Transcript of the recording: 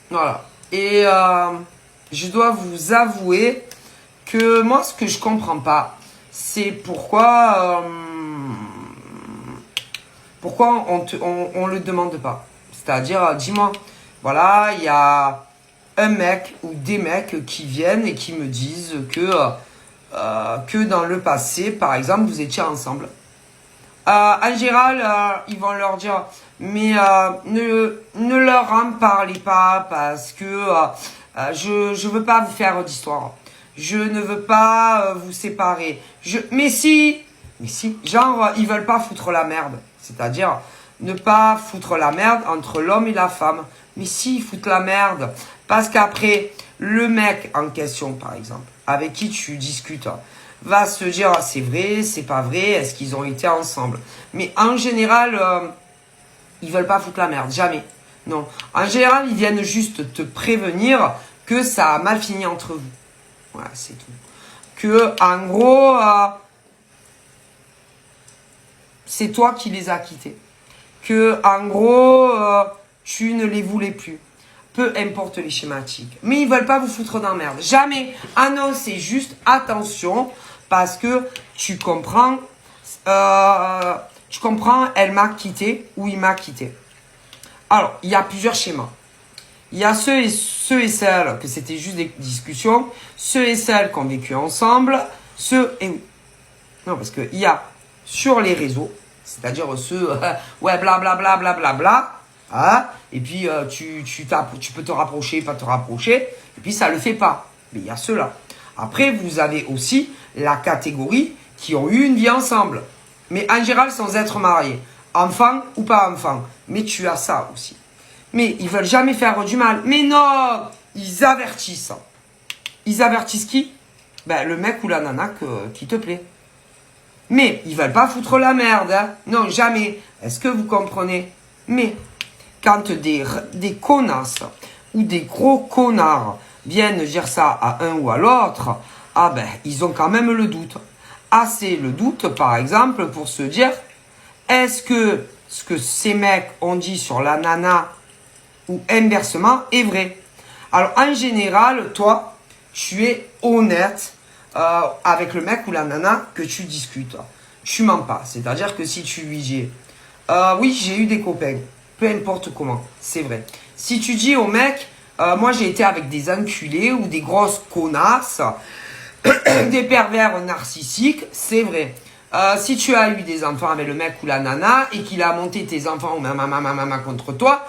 Voilà. Et je dois vous avouer que moi, ce que je comprends pas, c'est pourquoi on le demande pas. C'est-à-dire, dis-moi, voilà, il y a un mec ou des mecs qui viennent et qui me disent que dans le passé, par exemple, vous étiez ensemble. En général, ils vont leur dire, mais ne leur en parlez pas parce que je veux pas vous faire d'histoire. Je ne veux pas vous séparer. Mais si, genre, ils veulent pas foutre la merde. C'est-à-dire, ne pas foutre la merde entre l'homme et la femme. Mais si, ils foutent la merde. Parce qu'après, le mec en question, par exemple, avec qui tu discutes, va se dire, ah, c'est vrai, c'est pas vrai, est-ce qu'ils ont été ensemble? Mais en général, ils veulent pas foutre la merde, jamais. Non. En général, ils viennent juste te prévenir que ça a mal fini entre vous. Voilà, c'est tout. Que, en gros, c'est toi qui les as quittés. Que, en gros, tu ne les voulais plus. Peu importe les schématiques. Mais ils veulent pas vous foutre dans la merde. Jamais. Ah non, c'est juste attention. Parce que tu comprends, elle m'a quitté ou il m'a quitté. Alors, il y a plusieurs schémas. Il y a ceux et celles que c'était juste des discussions, ceux et celles qui ont vécu ensemble, non, parce qu'il y a sur les réseaux, c'est-à-dire ceux, ouais, blablabla, blablabla, hein, et puis tu peux te rapprocher, pas te rapprocher, et puis ça le fait pas. Mais il y a ceux-là. Après, vous avez aussi la catégorie qui ont eu une vie ensemble, mais en général sans être mariés, enfant ou pas enfant. Mais tu as ça aussi. Mais ils veulent jamais faire du mal. Mais non, ils avertissent. Ils avertissent qui? Ben, le mec ou la nana qui te plaît. Mais ils veulent pas foutre la merde. Hein. Non, jamais. Est-ce que vous comprenez? Mais quand des connasses ou des gros connards viennent dire ça à un ou à l'autre, ah ben, ils ont quand même le doute. Assez le doute, par exemple, pour se dire, est-ce que ce que ces mecs ont dit sur la nana ou inversement est vrai? Alors, en général, toi, tu es honnête avec le mec ou la nana que tu discutes. Tu mens pas. C'est-à-dire que si tu lui dis, oui, j'ai eu des copains, peu importe comment, c'est vrai. Si tu dis au mec, moi j'ai été avec des enculés ou des grosses connasses, des pervers narcissiques, c'est vrai. Si tu as eu des enfants avec le mec ou la nana et qu'il a monté tes enfants ou maman contre toi,